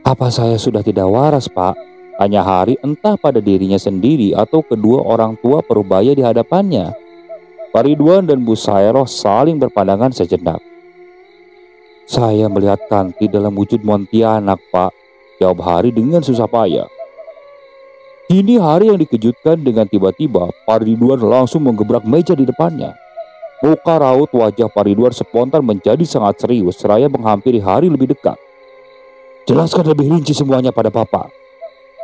Apa saya sudah tidak waras, Pak? Tanya Hari entah pada dirinya sendiri atau kedua orang tua Parubaya di hadapannya. Pak Ridwan dan Bu Saeroh saling berpandangan sejenak. Saya melihat Kanti dalam wujud Pontianak, Pak, jawab Hari dengan susah payah. Kini Hari yang dikejutkan dengan tiba-tiba Pak Ridwan langsung menggebrak meja di depannya. Muka raut wajah Pak Ridwan spontan menjadi sangat serius seraya menghampiri Hari lebih dekat. Jelaskan lebih rinci semuanya pada Papa.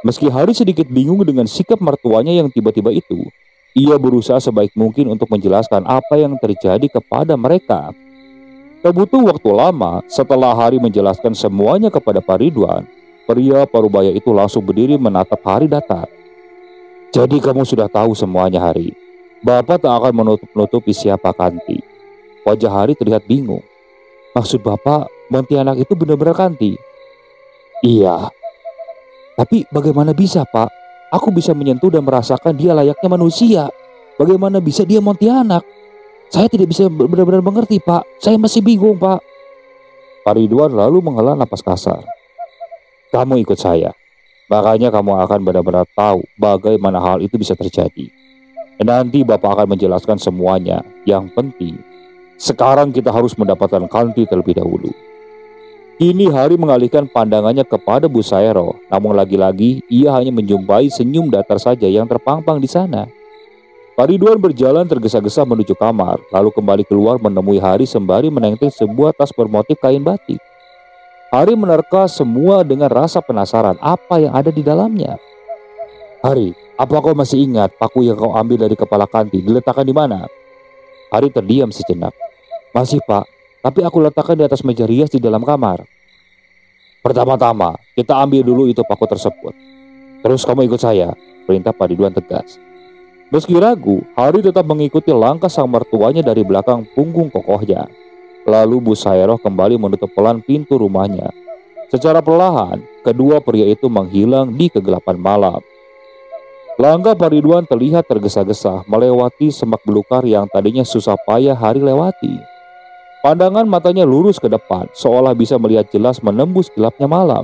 Meski Hari sedikit bingung dengan sikap mertuanya yang tiba-tiba itu, ia berusaha sebaik mungkin untuk menjelaskan apa yang terjadi kepada mereka. Tak butuh waktu lama, setelah Hari menjelaskan semuanya kepada Pak Ridwan, pria Parubaya itu langsung berdiri menatap Hari datar. Jadi kamu sudah tahu semuanya, Hari. Bapak tak akan menutup-nutupi siapa Kanti. Wajah Hari terlihat bingung. Maksud Bapak, Pontianak itu benar-benar Kanti? Iya. Tapi bagaimana bisa, Pak? Aku bisa menyentuh dan merasakan dia layaknya manusia. Bagaimana bisa dia Pontianak? Saya tidak bisa benar-benar mengerti, Pak. Saya masih bingung, Pak. Pak Ridwan lalu menghela napas kasar. Kamu ikut saya. Makanya kamu akan benar-benar tahu bagaimana hal itu bisa terjadi. Dan nanti Bapak akan menjelaskan semuanya. Yang penting, sekarang kita harus mendapatkan Kanti terlebih dahulu. Kini Hari mengalihkan pandangannya kepada Bu Saeroh, namun lagi-lagi ia hanya menjumpai senyum datar saja yang terpampang di sana. Pak Ridwan berjalan tergesa-gesa menuju kamar, lalu kembali keluar menemui Hari sembari menenteng sebuah tas bermotif kain batik. Hari menerka semua dengan rasa penasaran apa yang ada di dalamnya. Hari, apa kau masih ingat paku yang kau ambil dari kepala Kanti diletakkan di mana? Hari terdiam sejenak. Masih, Pak. Tapi aku letakkan di atas meja rias di dalam kamar. Pertama-tama, kita ambil dulu itu paku tersebut. Terus kamu ikut saya, perintah Pak Ridwan tegas. Meski ragu, Hari tetap mengikuti langkah sang mertuanya dari belakang punggung kokohnya. Lalu Bu Saeroh kembali menutup pelan pintu rumahnya. Secara perlahan, kedua pria itu menghilang di kegelapan malam. Langkah Pak Ridwan terlihat tergesa-gesa melewati semak belukar yang tadinya susah payah Hari lewati. Pandangan matanya lurus ke depan, seolah bisa melihat jelas menembus gelapnya malam.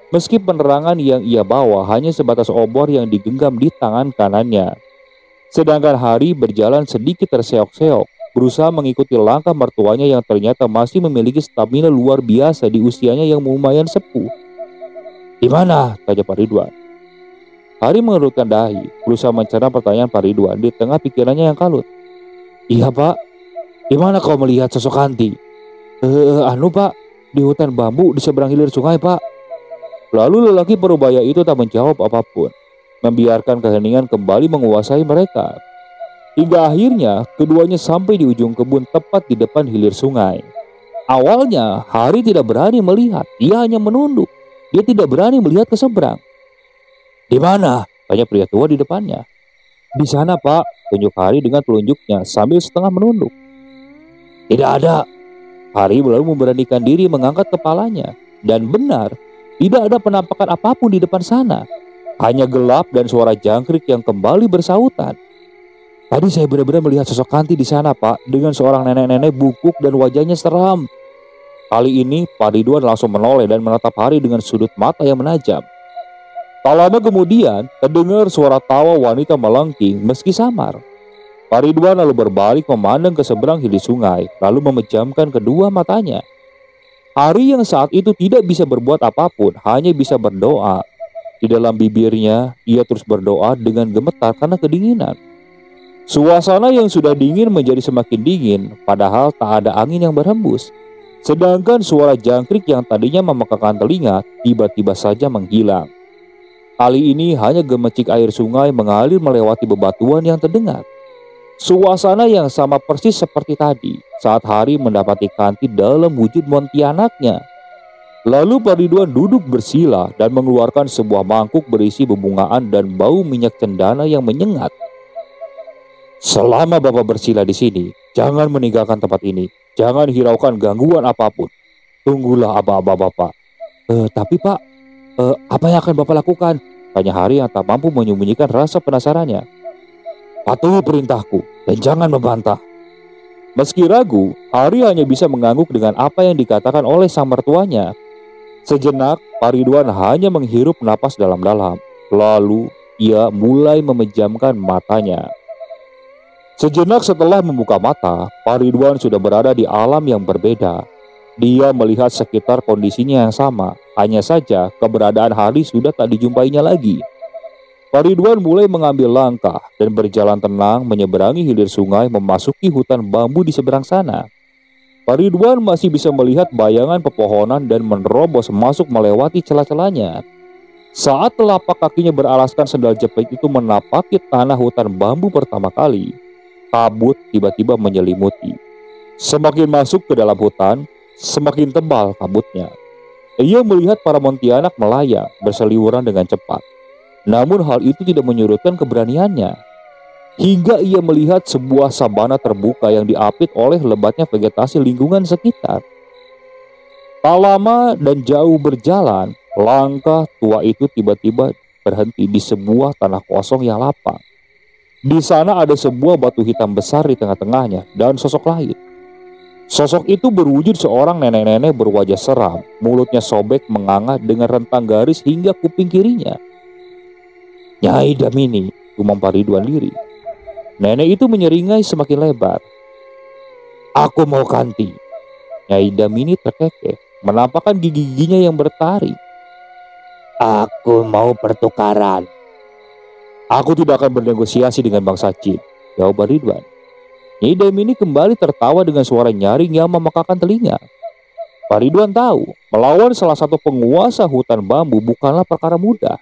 Meski penerangan yang ia bawa hanya sebatas obor yang digenggam di tangan kanannya. Sedangkan Hari berjalan sedikit terseok-seok, berusaha mengikuti langkah mertuanya yang ternyata masih memiliki stamina luar biasa di usianya yang lumayan sepuh. Di mana? Tanya Pak Ridwan. Hari mengerutkan dahi, berusaha mencerna pertanyaan Pak Ridwan di tengah pikirannya yang kalut. Iya, Pak. Di mana kau melihat sosok Kanti? Pak, di hutan bambu di seberang hilir sungai, Pak. Lalu lelaki Parubaya itu tak menjawab apapun, membiarkan keheningan kembali menguasai mereka. Hingga akhirnya keduanya sampai di ujung kebun tepat di depan hilir sungai. Awalnya Hari tidak berani melihat, ia hanya menunduk. Dia tidak berani melihat ke seberang. Di mana? Tanya pria tua di depannya. Di sana, Pak, tunjuk Hari dengan telunjuknya sambil setengah menunduk. Tidak ada. Hari lalu memberanikan diri mengangkat kepalanya. Dan benar, tidak ada penampakan apapun di depan sana. Hanya gelap dan suara jangkrik yang kembali bersautan. Tadi saya benar-benar melihat sosok Kanti di sana, Pak, dengan seorang nenek-nenek bungkuk dan wajahnya seram. Kali ini Pak Ridwan langsung menoleh dan menatap Hari dengan sudut mata yang menajam. Tak lama kemudian, terdengar suara tawa wanita melengking meski samar. Pak Ridwan lalu berbalik memandang ke seberang hilir sungai, lalu memejamkan kedua matanya. Hari yang saat itu tidak bisa berbuat apapun, hanya bisa berdoa. Di dalam bibirnya, ia terus berdoa dengan gemetar karena kedinginan. Suasana yang sudah dingin menjadi semakin dingin, padahal tak ada angin yang berhembus. Sedangkan suara jangkrik yang tadinya memekakan telinga, tiba-tiba saja menghilang. Kali ini hanya gemecik air sungai mengalir melewati bebatuan yang terdengar. Suasana yang sama persis seperti tadi saat Hari mendapati Kanti dalam wujud Pontianaknya. Lalu Pak Ridwan duduk bersila dan mengeluarkan sebuah mangkuk berisi bebungaan dan bau minyak cendana yang menyengat. Selama Bapak bersila di sini, jangan meninggalkan tempat ini. Jangan hiraukan gangguan apapun. Tunggulah aba-aba Bapak. Tapi Pak, apa yang akan Bapak lakukan? Tanya Hari yang tak mampu menyembunyikan rasa penasarannya. Patuhi perintahku dan jangan membantah. Meski ragu, Hari hanya bisa mengangguk dengan apa yang dikatakan oleh sang mertuanya. Sejenak, Pak Ridwan hanya menghirup napas dalam-dalam. Lalu, ia mulai memejamkan matanya. Sejenak setelah membuka mata, Pak Ridwan sudah berada di alam yang berbeda. Dia melihat sekitar kondisinya yang sama, hanya saja keberadaan Hari sudah tak dijumpainya lagi. Pak Ridwan mulai mengambil langkah dan berjalan tenang menyeberangi hilir sungai memasuki hutan bambu di seberang sana. Pak Ridwan masih bisa melihat bayangan pepohonan dan menerobos masuk melewati celah-celahnya. Saat telapak kakinya beralaskan sendal jepit itu menapaki tanah hutan bambu pertama kali, kabut tiba-tiba menyelimuti. Semakin masuk ke dalam hutan, semakin tebal kabutnya. Ia melihat para Pontianak melayang berseliweran dengan cepat. Namun hal itu tidak menyurutkan keberaniannya. Hingga ia melihat sebuah sabana terbuka yang diapit oleh lebatnya vegetasi lingkungan sekitar. Tak lama dan jauh berjalan, langkah tua itu tiba-tiba berhenti di sebuah tanah kosong yang lapang. Di sana ada sebuah batu hitam besar di tengah-tengahnya dan sosok lain. Sosok itu berwujud seorang nenek-nenek berwajah seram, mulutnya sobek menganga dengan rentang garis hingga kuping kirinya. "Nyai Damini," gumam Pak Ridwan lirih. Nenek itu menyeringai semakin lebar. "Aku mau ganti." Nyai Damini terkekeh, menampakkan gigi-giginya yang bertaring. "Aku mau pertukaran." "Aku tidak akan bernegosiasi dengan bangsa Jin," jawab Ridwan. Nyai Damini kembali tertawa dengan suara nyaring yang memekakan telinga. Pak Ridwan tahu, melawan salah satu penguasa hutan bambu bukanlah perkara mudah.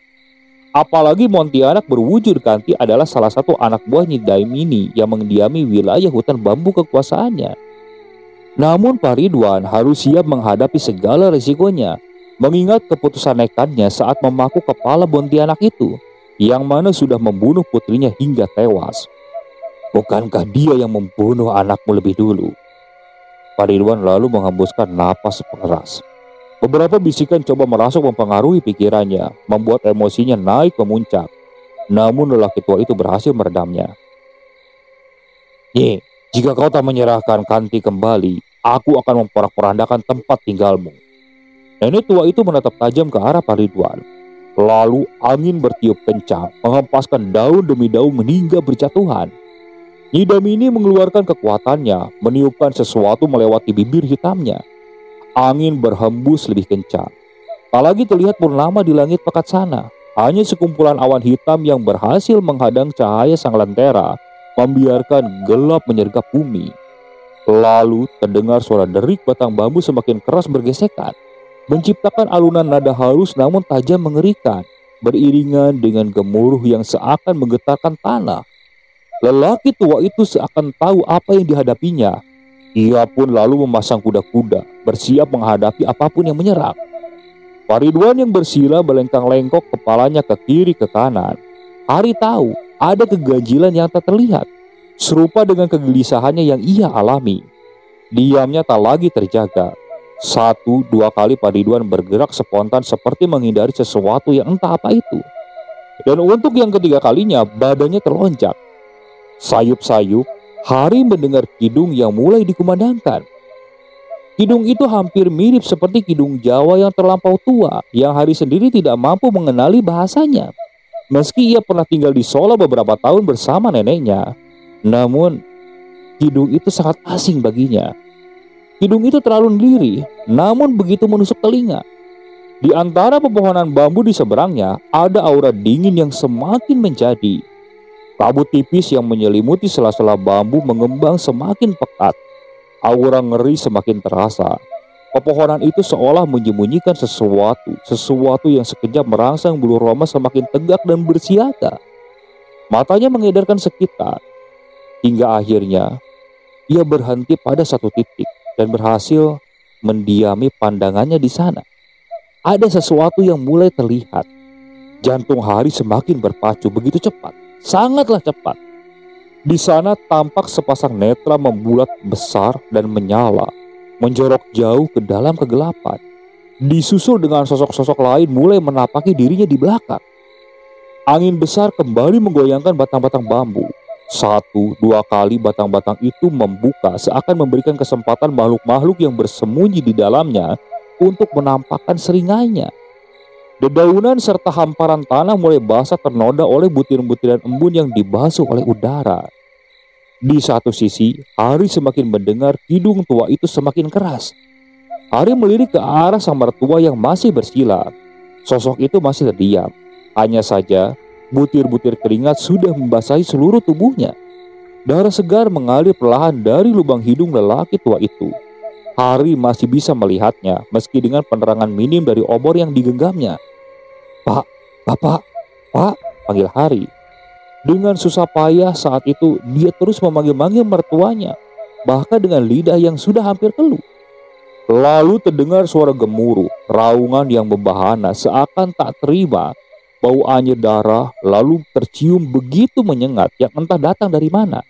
Apalagi Pontianak berwujud ganti adalah salah satu anak buah Nyai Damini yang mendiami wilayah hutan bambu kekuasaannya. Namun Pak Ridwan harus siap menghadapi segala risikonya, mengingat keputusan nekatnya saat memaku kepala Pontianak itu, yang mana sudah membunuh putrinya hingga tewas. "Bukankah dia yang membunuh anakmu lebih dulu?" Pak Ridwan lalu menghembuskan napas keras. Beberapa bisikan coba merasuk mempengaruhi pikirannya, membuat emosinya naik memuncak. Namun lelaki tua itu berhasil meredamnya. "Nyi, jika kau tak menyerahkan Kanti kembali, aku akan memporak-porandakan tempat tinggalmu." Nenek tua itu menatap tajam ke arah Pak Ridwan. Lalu angin bertiup kencang, menghempaskan daun demi daun hingga berjatuhan. Nyai Damini mengeluarkan kekuatannya, meniupkan sesuatu melewati bibir hitamnya. Angin berhembus lebih kencang. Tak lagi terlihat purnama di langit pekat sana, hanya sekumpulan awan hitam yang berhasil menghadang cahaya sang lentera, membiarkan gelap menyergap bumi. Lalu terdengar suara derik batang bambu semakin keras bergesekan, menciptakan alunan nada halus namun tajam mengerikan, beriringan dengan gemuruh yang seakan menggetarkan tanah. Lelaki tua itu seakan tahu apa yang dihadapinya. Ia pun lalu memasang kuda-kuda, bersiap menghadapi apapun yang menyerang. Pak Ridwan yang bersila belengkang-lengkok kepalanya ke kiri ke kanan. Hari tahu ada keganjilan yang tak terlihat, serupa dengan kegelisahannya yang ia alami. Diamnya tak lagi terjaga. 1-2 kali Pak Ridwan bergerak spontan seperti menghindari sesuatu yang entah apa itu. Dan untuk yang ketiga kalinya badannya terlonjak. Sayup-sayup, Hari mendengar kidung yang mulai dikumandangkan. Kidung itu hampir mirip seperti kidung Jawa yang terlampau tua, yang Hari sendiri tidak mampu mengenali bahasanya. Meski ia pernah tinggal di Solo beberapa tahun bersama neneknya, namun kidung itu sangat asing baginya. Kidung itu terlalu lirih, namun begitu menusuk telinga. Di antara pepohonan bambu di seberangnya, ada aura dingin yang semakin menjadi. Kabut tipis yang menyelimuti sela-sela bambu mengembang semakin pekat. Aura ngeri semakin terasa. Pepohonan itu seolah menyembunyikan sesuatu yang sekejap merangsang bulu roma semakin tegak dan bersiaga. Matanya mengedarkan sekitar, hingga akhirnya ia berhenti pada satu titik dan berhasil mendiami pandangannya di sana. Ada sesuatu yang mulai terlihat. Jantung Hari semakin berpacu begitu cepat, sangatlah cepat. Di sana tampak sepasang netra membulat besar dan menyala, menjorok jauh ke dalam kegelapan. Disusul dengan sosok-sosok lain mulai menapaki dirinya di belakang. Angin besar kembali menggoyangkan batang-batang bambu. Satu, dua kali batang-batang itu membuka seakan memberikan kesempatan makhluk-makhluk yang bersembunyi di dalamnya untuk menampakkan seringainya. Dedaunan serta hamparan tanah mulai basah ternoda oleh butiran-butiran embun yang dibasuh oleh udara. Di satu sisi, Hari semakin mendengar kidung tua itu semakin keras. Hari melirik ke arah sang mertua yang masih bersila. Sosok itu masih terdiam. Hanya saja, butir-butir keringat sudah membasahi seluruh tubuhnya. Darah segar mengalir perlahan dari lubang hidung lelaki tua itu. Hari masih bisa melihatnya meski dengan penerangan minim dari obor yang digenggamnya. "Pak, Bapak, Pak," panggil Hari. Dengan susah payah saat itu dia terus memanggil-manggil mertuanya, bahkan dengan lidah yang sudah hampir keluh. Lalu terdengar suara gemuruh, raungan yang membahana seakan tak terima. Bau anyir darah lalu tercium begitu menyengat yang entah datang dari mana.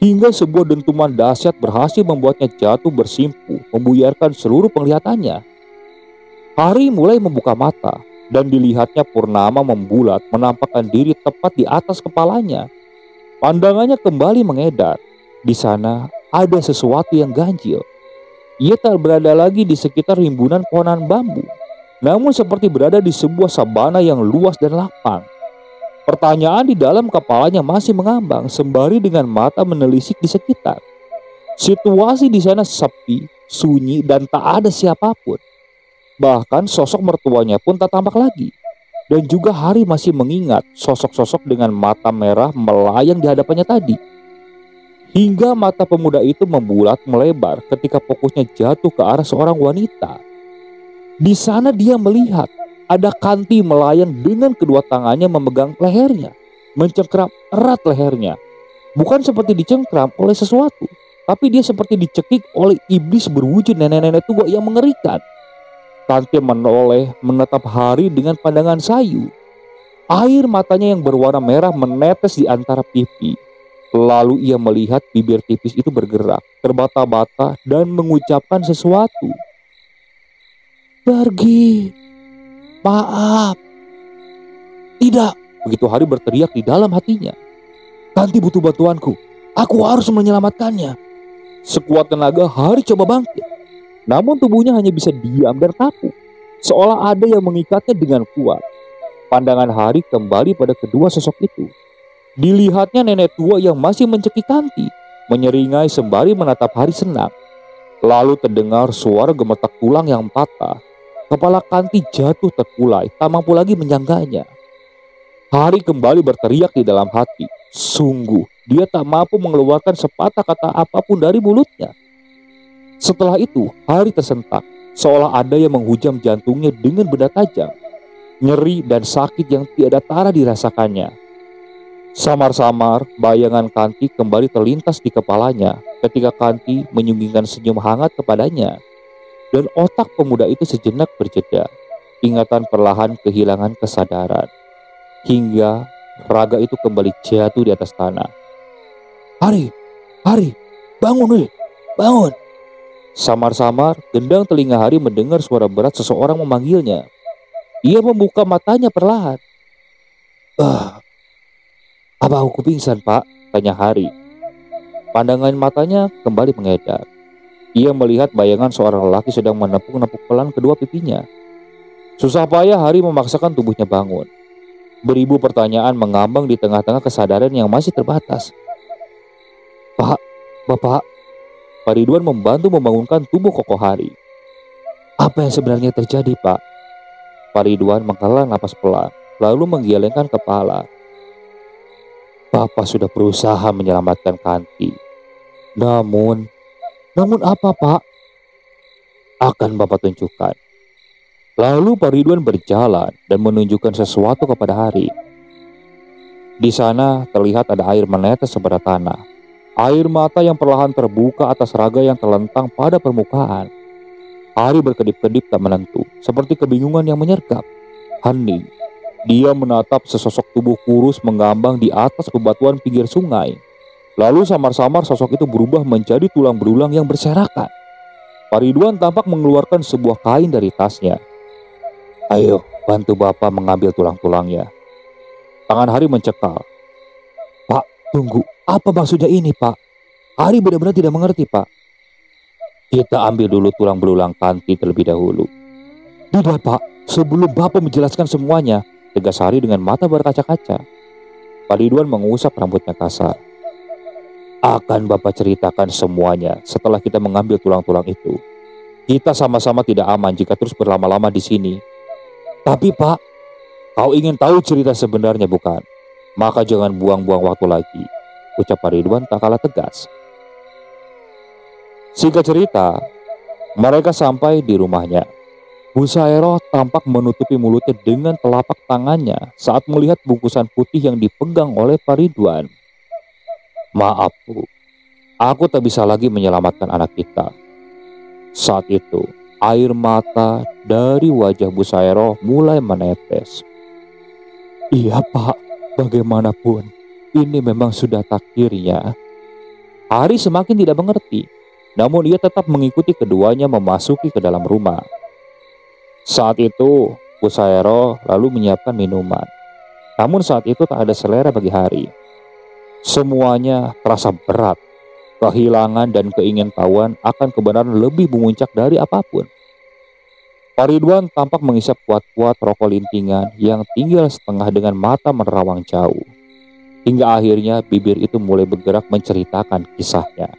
Hingga sebuah dentuman dahsyat berhasil membuatnya jatuh bersimpuh, membuyarkan seluruh penglihatannya. Hari mulai membuka mata, dan dilihatnya purnama membulat menampakkan diri tepat di atas kepalanya. Pandangannya kembali mengedar. Di sana ada sesuatu yang ganjil. Ia tak berada lagi di sekitar rimbunan pohonan bambu, namun seperti berada di sebuah sabana yang luas dan lapang. Pertanyaan di dalam kepalanya masih mengambang sembari dengan mata menelisik di sekitar. Situasi di sana sepi, sunyi, dan tak ada siapapun. Bahkan sosok mertuanya pun tak tampak lagi. Dan juga Hari masih mengingat sosok-sosok dengan mata merah melayang di hadapannya tadi. Hingga mata pemuda itu membulat melebar ketika fokusnya jatuh ke arah seorang wanita. Di sana dia melihat ada Kanti melayang dengan kedua tangannya memegang lehernya, mencengkram erat lehernya. Bukan seperti dicengkram oleh sesuatu, tapi dia seperti dicekik oleh iblis berwujud nenek-nenek tua yang mengerikan. Kanti menoleh menatap Hari dengan pandangan sayu. Air matanya yang berwarna merah menetes di antara pipi. Lalu ia melihat bibir tipis itu bergerak, terbata-bata dan mengucapkan sesuatu. "Pergi. Maaf." "Tidak," begitu Hari berteriak di dalam hatinya. "Kanti butuh bantuanku. Aku harus menyelamatkannya." Sekuat tenaga Hari coba bangkit. Namun tubuhnya hanya bisa diam dan kaku, seolah ada yang mengikatnya dengan kuat. Pandangan Hari kembali pada kedua sosok itu. Dilihatnya nenek tua yang masih mencekik Kanti, menyeringai sembari menatap Hari senang. Lalu terdengar suara gemetak tulang yang patah. Kepala Kanti jatuh terkulai, tak mampu lagi menyangganya. Hari kembali berteriak di dalam hati. Sungguh, dia tak mampu mengeluarkan sepatah kata apapun dari mulutnya. Setelah itu, Hari tersentak, seolah ada yang menghujam jantungnya dengan benda tajam. Nyeri dan sakit yang tiada tara dirasakannya. Samar-samar, bayangan Kanti kembali terlintas di kepalanya ketika Kanti menyunggingkan senyum hangat kepadanya. Dan otak pemuda itu sejenak berjeda. Ingatan perlahan kehilangan kesadaran. Hingga raga itu kembali jatuh di atas tanah. "Hari, Hari, bangun weh, bangun." Samar-samar, gendang telinga Hari mendengar suara berat seseorang memanggilnya. Ia membuka matanya perlahan. Apa aku pingsan, Pak?" tanya Hari. Pandangan matanya kembali mengedar. Ia melihat bayangan seorang lelaki sedang menepuk-nepuk pelan kedua pipinya. Susah payah Hari memaksakan tubuhnya bangun. Beribu pertanyaan mengambang di tengah-tengah kesadaran yang masih terbatas. "Pak, Bapak," Pak Ridwan membantu membangunkan tubuh kokoh Hari. "Apa yang sebenarnya terjadi, Pak?" Pak Ridwan menghela napas pelan, lalu menggelengkan kepala. "Bapak sudah berusaha menyelamatkan Kanti. Namun apa, Pak?" "Akan Bapak tunjukkan." Lalu Pak Ridwan berjalan dan menunjukkan sesuatu kepada Hari. Di sana terlihat ada air menetes sebelah tanah. Air mata yang perlahan terbuka atas raga yang terlentang pada permukaan. Hari berkedip-kedip tak menentu, seperti kebingungan yang menyergap. Hening. Dia menatap sesosok tubuh kurus mengambang di atas bebatuan pinggir sungai. Lalu samar-samar sosok itu berubah menjadi tulang belulang yang berserakan. Pak Ridwan tampak mengeluarkan sebuah kain dari tasnya. "Ayo, bantu Bapak mengambil tulang-tulangnya." Tangan Hari mencekal. "Pak, Tunggu, apa maksudnya ini, Pak? Hari benar-benar tidak mengerti, Pak. Kita ambil dulu tulang belulang Kanti terlebih dahulu. Tidak, Pak. Sebelum Bapak menjelaskan semuanya, tegas Hari dengan mata berkaca-kaca. Pak Ridwan mengusap rambutnya kasar. Akan Bapak ceritakan semuanya setelah kita mengambil tulang-tulang itu. Kita sama-sama tidak aman jika terus berlama-lama di sini. Tapi Pak, kau ingin tahu cerita sebenarnya bukan? Maka jangan buang-buang waktu lagi, ucap Pak Ridwan tak kalah tegas. Singkat cerita, mereka sampai di rumahnya. Bu Saeroh tampak menutupi mulutnya dengan telapak tangannya saat melihat bungkusan putih yang dipegang oleh Pak Ridwan. Maaf Bu, aku tak bisa lagi menyelamatkan anak kita. Saat itu, air mata dari wajah Bu Saeroh mulai menetes. Iya Pak, bagaimanapun, ini memang sudah takdirnya. Hari semakin tidak mengerti, namun ia tetap mengikuti keduanya memasuki ke dalam rumah. Saat itu, Bu Saeroh lalu menyiapkan minuman. Namun saat itu tak ada selera bagi Hari. Semuanya terasa berat. Kehilangan dan keingintahuan akan kebenaran lebih memuncak dari apapun. Pak Ridwan tampak menghisap kuat-kuat rokok lintingan yang tinggal setengah dengan mata menerawang jauh. Hingga akhirnya bibir itu mulai bergerak menceritakan kisahnya.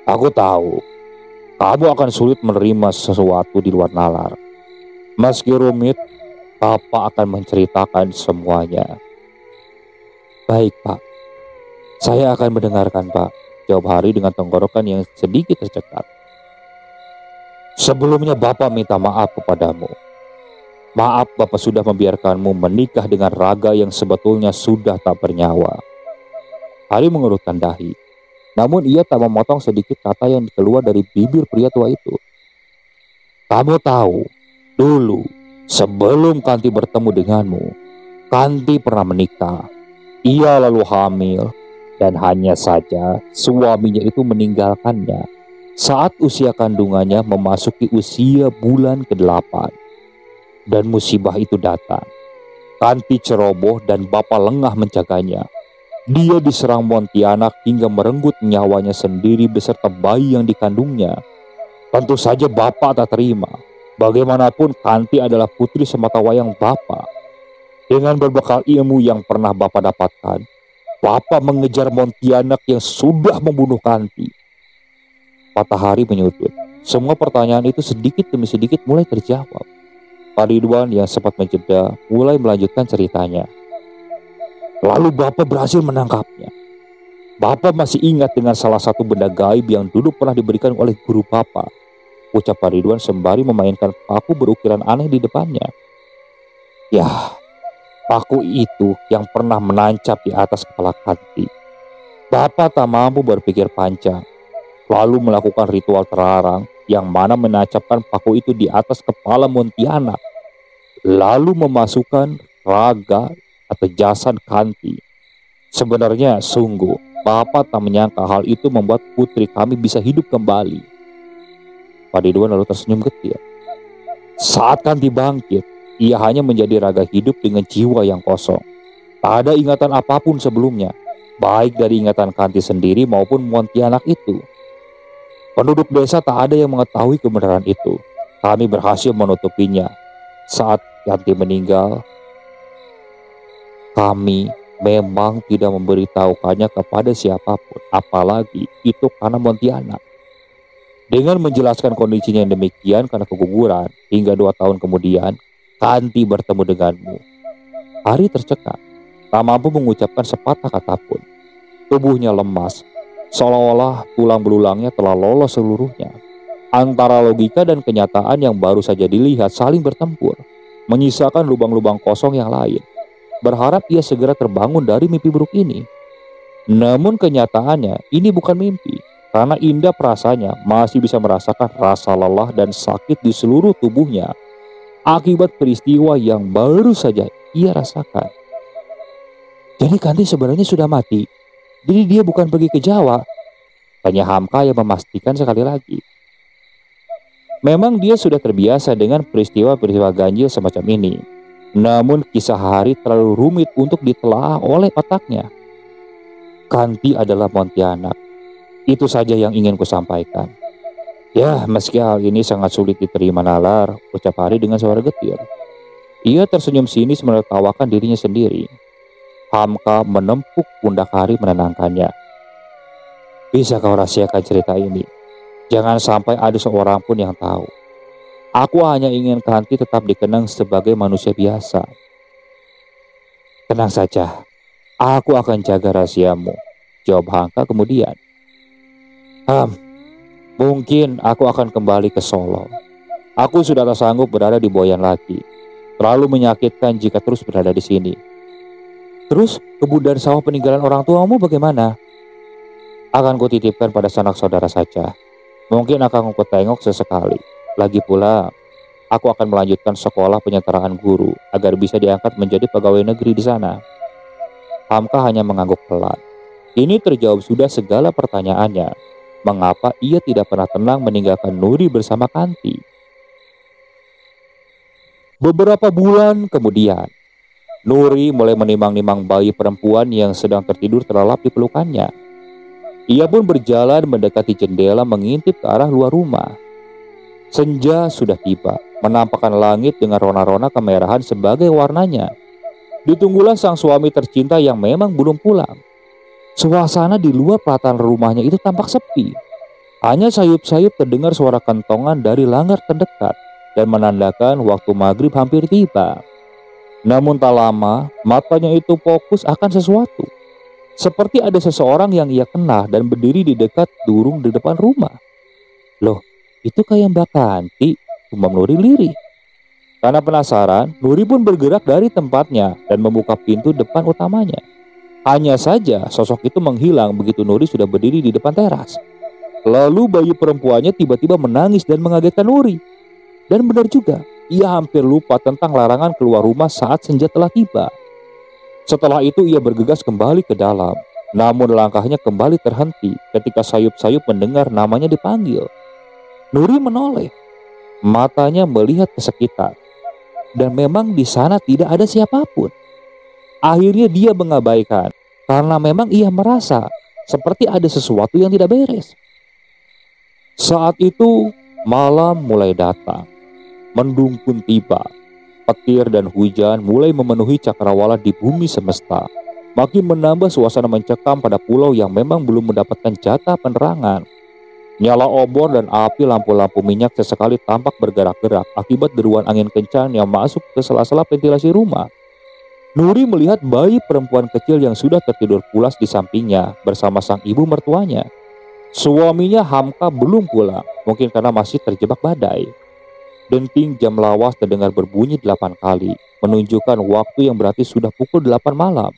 Aku tahu, kamu akan sulit menerima sesuatu di luar nalar. Meski rumit, Bapak akan menceritakan semuanya. Baik Pak, saya akan mendengarkan Pak, jawab Hari dengan tenggorokan yang sedikit tercekat. Sebelumnya Bapak minta maaf kepadamu. Maaf Bapak sudah membiarkanmu menikah dengan raga yang sebetulnya sudah tak bernyawa. Hari mengerutkan dahi. Namun ia tak memotong sedikit kata yang keluar dari bibir pria tua itu. Kamu tahu, dulu sebelum Kanti bertemu denganmu, Kanti pernah menikah. Ia lalu hamil dan hanya saja suaminya itu meninggalkannya saat usia kandungannya memasuki usia bulan ke-8. Dan musibah itu datang. Kanti ceroboh dan Bapak lengah menjaganya. Dia diserang Pontianak hingga merenggut nyawanya sendiri beserta bayi yang dikandungnya. Tentu saja Bapak tak terima. Bagaimanapun Kanti adalah putri sematawayang Bapak. Dengan berbekal ilmu yang pernah Bapak dapatkan, Bapak mengejar Pontianak yang sudah membunuh Kanti. Patah Hari menyudut. Semua pertanyaan itu sedikit demi sedikit mulai terjawab. Pak Ridwan yang sempat menjeda mulai melanjutkan ceritanya. Lalu Bapak berhasil menangkapnya. Bapak masih ingat dengan salah satu benda gaib yang dulu pernah diberikan oleh guru Bapak, ucap Pak Ridwan sembari memainkan paku berukiran aneh di depannya. Yah, paku itu yang pernah menancap di atas kepala Kanti. Bapak tak mampu berpikir panjang, lalu melakukan ritual terlarang yang mana menancapkan paku itu di atas kepala Pontianak, lalu memasukkan raga atau jasad Kanti. Sebenarnya sungguh Bapak tak menyangka hal itu membuat putri kami bisa hidup kembali. Pak Ridwan lalu tersenyum getir. Saat Kanti bangkit, ia hanya menjadi raga hidup dengan jiwa yang kosong. Tak ada ingatan apapun sebelumnya, baik dari ingatan Kanti sendiri maupun Pontianak itu. Penduduk desa tak ada yang mengetahui kebenaran itu. Kami berhasil menutupinya. Saat Kanti meninggal, kami memang tidak memberitahukannya kepada siapapun, apalagi itu karena Pontianak. Dengan menjelaskan kondisinya yang demikian karena keguguran, hingga 2 tahun kemudian, Kanti bertemu denganmu. Hari tercekat, tak mampu mengucapkan sepatah kata pun. Tubuhnya lemas, seolah-olah tulang belulangnya telah lolos seluruhnya. Antara logika dan kenyataan yang baru saja dilihat saling bertempur, menyisakan lubang-lubang kosong yang lain. Berharap ia segera terbangun dari mimpi buruk ini. Namun kenyataannya ini bukan mimpi, karena Indah perasaannya masih bisa merasakan rasa lelah dan sakit di seluruh tubuhnya akibat peristiwa yang baru saja ia rasakan. Jadi Kanti sebenarnya sudah mati. Jadi dia bukan pergi ke Jawa, tanya Hamka yang memastikan sekali lagi. Memang dia sudah terbiasa dengan peristiwa-peristiwa ganjil semacam ini. Namun kisah Hari terlalu rumit untuk ditelaah oleh otaknya. Kanti adalah Pontianak. Itu saja yang ingin kusampaikan. Ya, meski hal ini sangat sulit diterima nalar, ucap Hari dengan suara getir. Ia tersenyum sinis menertawakan dirinya sendiri. Hamka menempuk pundak Hari menenangkannya. Bisa kau rahasiakan cerita ini? Jangan sampai ada seorang pun yang tahu. Aku hanya ingin Kanti tetap dikenang sebagai manusia biasa. Tenang saja, aku akan jaga rahasiamu, jawab Hamka kemudian. Mungkin aku akan kembali ke Solo. Aku sudah tak sanggup berada di Boyan lagi. Terlalu menyakitkan jika terus berada di sini. Terus kebun dan sawah peninggalan orang tuamu bagaimana? Akan kutitipkan pada sanak saudara saja. Mungkin akan aku tengok sesekali. Lagi pula, aku akan melanjutkan sekolah penyetaraan guru agar bisa diangkat menjadi pegawai negeri di sana. Hamka hanya mengangguk pelan. Ini terjawab sudah segala pertanyaannya. Mengapa ia tidak pernah tenang meninggalkan Nuri bersama Kanti? Beberapa bulan kemudian, Nuri mulai menimang-nimang bayi perempuan yang sedang tertidur terlelap di pelukannya. Ia pun berjalan mendekati jendela mengintip ke arah luar rumah. Senja sudah tiba, menampakkan langit dengan rona-rona kemerahan sebagai warnanya. Ditunggulah sang suami tercinta yang memang belum pulang. Suasana di luar pelataran rumahnya itu tampak sepi. Hanya sayup-sayup terdengar suara kentongan dari langgar terdekat dan menandakan waktu maghrib hampir tiba. Namun tak lama, matanya itu fokus akan sesuatu. Seperti ada seseorang yang ia kenal dan berdiri di dekat durung di depan rumah. Loh, itu kayak Mbak Kanti, umam Nuri lirih. Karena penasaran, Nuri pun bergerak dari tempatnya dan membuka pintu depan utamanya. Hanya saja sosok itu menghilang begitu Nuri sudah berdiri di depan teras. Lalu bayi perempuannya tiba-tiba menangis dan mengagetkan Nuri. Dan benar juga, ia hampir lupa tentang larangan keluar rumah saat senja telah tiba. Setelah itu ia bergegas kembali ke dalam. Namun langkahnya kembali terhenti ketika sayup-sayup mendengar namanya dipanggil. Nuri menoleh. Matanya melihat ke sekitar. Dan memang di sana tidak ada siapapun. Akhirnya dia mengabaikan karena memang ia merasa seperti ada sesuatu yang tidak beres. Saat itu malam mulai datang. Mendung pun tiba. Petir dan hujan mulai memenuhi cakrawala di bumi semesta. Makin menambah suasana mencekam pada pulau yang memang belum mendapatkan jatah penerangan. Nyala obor dan api lampu-lampu minyak sesekali tampak bergerak-gerak akibat deruan angin kencang yang masuk ke sela-sela ventilasi rumah. Nuri melihat bayi perempuan kecil yang sudah tertidur pulas di sampingnya bersama sang ibu mertuanya. Suaminya Hamka belum pulang, mungkin karena masih terjebak badai. Denting jam lawas terdengar berbunyi 8 kali, menunjukkan waktu yang berarti sudah pukul 8 malam.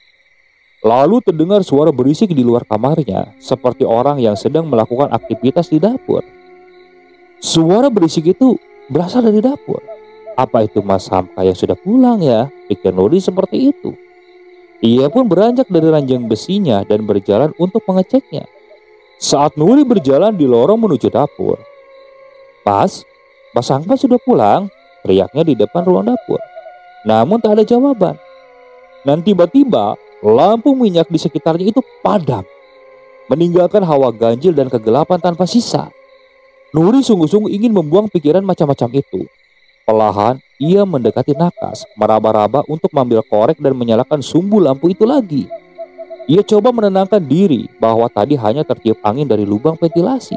Lalu terdengar suara berisik di luar kamarnya, seperti orang yang sedang melakukan aktivitas di dapur. Suara berisik itu berasal dari dapur. Apa itu Mas Hamka yang sudah pulang ya? Pikir Nuri seperti itu. Ia pun beranjak dari ranjang besinya dan berjalan untuk mengeceknya. Saat Nuri berjalan di lorong menuju dapur. Mas Hamka sudah pulang? Teriaknya di depan ruang dapur. Namun tak ada jawaban. Dan tiba-tiba lampu minyak di sekitarnya itu padam, meninggalkan hawa ganjil dan kegelapan tanpa sisa. Nuri sungguh-sungguh ingin membuang pikiran macam-macam itu. Perlahan, ia mendekati nakas, meraba-raba untuk mengambil korek dan menyalakan sumbu lampu itu lagi. Ia coba menenangkan diri bahwa tadi hanya tertiup angin dari lubang ventilasi.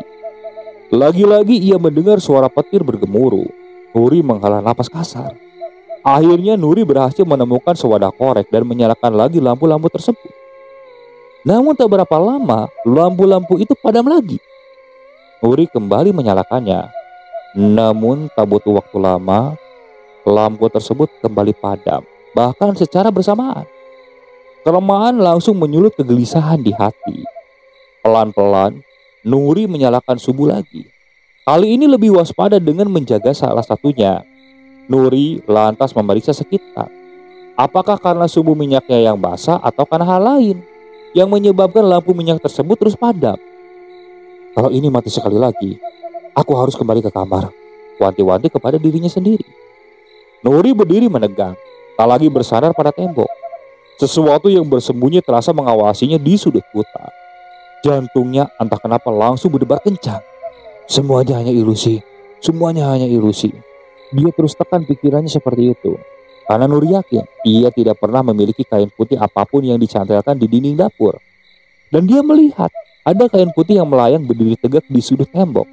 Lagi-lagi ia mendengar suara petir bergemuruh. Nuri menghela napas kasar. Akhirnya Nuri berhasil menemukan sewadah korek dan menyalakan lagi lampu-lampu tersebut. Namun tak berapa lama, lampu-lampu itu padam lagi. Nuri kembali menyalakannya. Namun tak butuh waktu lama, lampu tersebut kembali padam, bahkan secara bersamaan. Kelemahan langsung menyulut kegelisahan di hati. Pelan-pelan, Nuri menyalakan sumbu lagi. Kali ini lebih waspada dengan menjaga salah satunya. Nuri lantas memeriksa sekitar. Apakah karena sumbu minyaknya yang basah atau karena hal lain yang menyebabkan lampu minyak tersebut terus padam? Kalau ini mati sekali lagi, aku harus kembali ke kamar, wanti-wanti kepada dirinya sendiri. Nuri berdiri menegang, tak lagi bersandar pada tembok. Sesuatu yang bersembunyi terasa mengawasinya di sudut hutan. Jantungnya entah kenapa langsung berdebar kencang. Semuanya hanya ilusi, semuanya hanya ilusi. Dia terus tekan pikirannya seperti itu. Karena Nur yakin ia tidak pernah memiliki kain putih apapun yang dicantelkan di dinding dapur. Dan dia melihat ada kain putih yang melayang berdiri tegak di sudut tembok.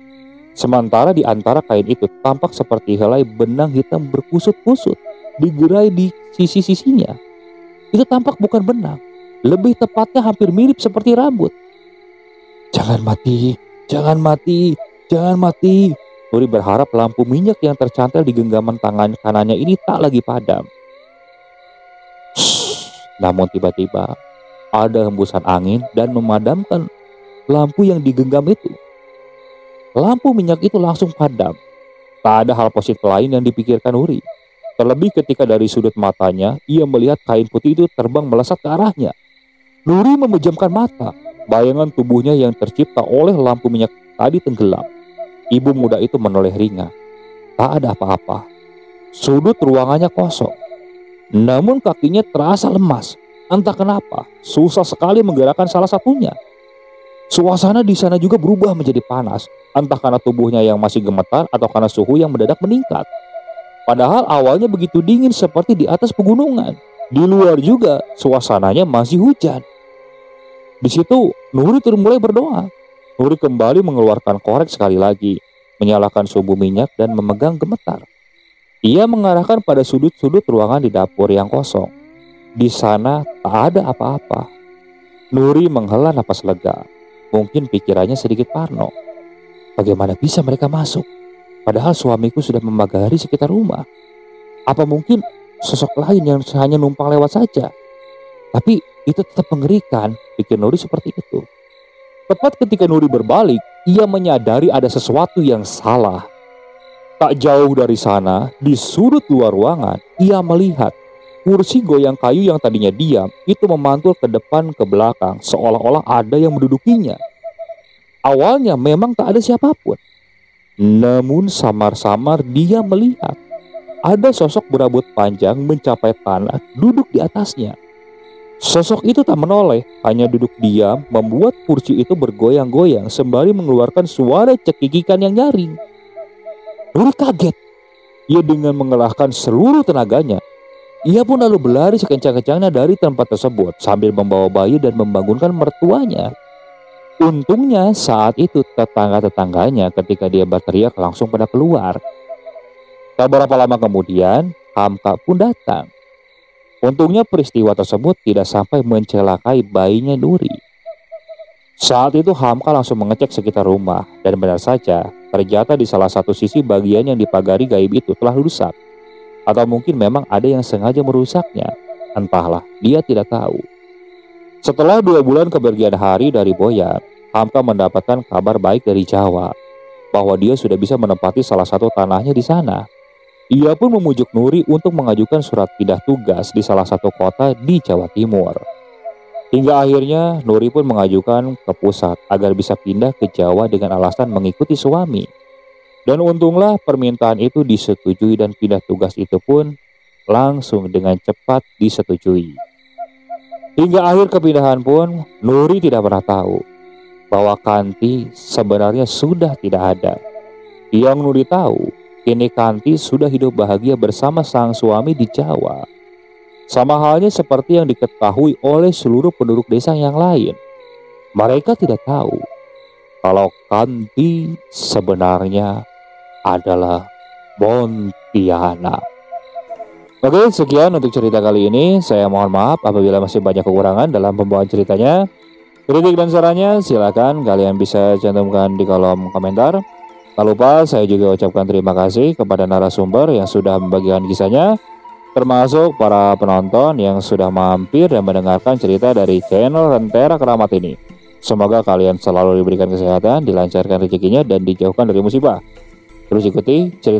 Sementara di antara kain itu tampak seperti helai benang hitam berkusut-kusut digerai di sisi-sisinya. Itu tampak bukan benang, lebih tepatnya hampir mirip seperti rambut. Jangan mati, jangan mati, jangan mati. Nuri berharap lampu minyak yang tercantel di genggaman tangan kanannya ini tak lagi padam. Namun tiba-tiba ada hembusan angin dan memadamkan lampu yang digenggam itu. Lampu minyak itu langsung padam. Tak ada hal positif lain yang dipikirkan Nuri. Terlebih ketika dari sudut matanya, ia melihat kain putih itu terbang melesat ke arahnya. Nuri memejamkan mata. Bayangan tubuhnya yang tercipta oleh lampu minyak tadi tenggelam. Ibu muda itu menoleh ringan. Tak ada apa-apa. Sudut ruangannya kosong. Namun kakinya terasa lemas. Entah kenapa, susah sekali menggerakkan salah satunya. Suasana di sana juga berubah menjadi panas. Entah karena tubuhnya yang masih gemetar atau karena suhu yang mendadak meningkat. Padahal awalnya begitu dingin seperti di atas pegunungan. Di luar juga suasananya masih hujan. Di situ Nuri terus mulai berdoa. Nuri kembali mengeluarkan korek sekali lagi, menyalakan sumbu minyak dan memegang gemetar. Ia mengarahkan pada sudut-sudut ruangan di dapur yang kosong. Di sana tak ada apa-apa. Nuri menghela napas lega. Mungkin pikirannya sedikit parno. Bagaimana bisa mereka masuk? Padahal suamiku sudah memagari sekitar rumah. Apa mungkin sosok lain yang hanya numpang lewat saja? Tapi itu tetap mengerikan, pikir Nuri seperti itu. Tepat ketika Nuri berbalik, ia menyadari ada sesuatu yang salah. Tak jauh dari sana, di sudut luar ruangan, ia melihat kursi goyang kayu yang tadinya diam itu memantul ke depan ke belakang, seolah-olah ada yang mendudukinya. Awalnya memang tak ada siapapun. Namun samar-samar dia melihat ada sosok berambut panjang mencapai tanah duduk di atasnya. Sosok itu tak menoleh, hanya duduk diam, membuat kursi itu bergoyang-goyang sembari mengeluarkan suara cekikikan yang nyaring. Nuri kaget. Ia dengan mengerahkan seluruh tenaganya. Ia pun lalu berlari sekencang-kencangnya dari tempat tersebut sambil membawa bayi dan membangunkan mertuanya. Untungnya saat itu tetangga-tetangganya ketika dia berteriak langsung pada keluar. Tak berapa lama kemudian, Hamka pun datang. Untungnya peristiwa tersebut tidak sampai mencelakai bayinya Nuri. Saat itu Hamka langsung mengecek sekitar rumah dan benar saja ternyata di salah satu sisi bagian yang dipagari gaib itu telah rusak. Atau mungkin memang ada yang sengaja merusaknya. Entahlah, dia tidak tahu. Setelah 2 bulan kepergian hari dari Boyan, Hamka mendapatkan kabar baik dari Jawa bahwa dia sudah bisa menempati salah satu tanahnya di sana. Ia pun memujuk Nuri untuk mengajukan surat pindah tugas di salah satu kota di Jawa Timur. Hingga akhirnya Nuri pun mengajukan ke pusat agar bisa pindah ke Jawa dengan alasan mengikuti suami. Dan untunglah permintaan itu disetujui dan pindah tugas itu pun langsung dengan cepat disetujui. Hingga akhir kepindahan pun Nuri tidak pernah tahu bahwa Kanti sebenarnya sudah tidak ada. Yang Nuri tahu, kini Kanti sudah hidup bahagia bersama sang suami di Jawa. Sama halnya seperti yang diketahui oleh seluruh penduduk desa yang lain. Mereka tidak tahu kalau Kanti sebenarnya adalah Pontianak. Oke, sekian untuk cerita kali ini. Saya mohon maaf apabila masih banyak kekurangan dalam pembawaan ceritanya. Kritik dan sarannya silakan kalian bisa cantumkan di kolom komentar. Tak lupa saya juga ucapkan terima kasih kepada narasumber yang sudah membagikan kisahnya, termasuk para penonton yang sudah mampir dan mendengarkan cerita dari channel Rentera Keramat ini. Semoga kalian selalu diberikan kesehatan, dilancarkan rezekinya, dan dijauhkan dari musibah. Terus ikuti cerita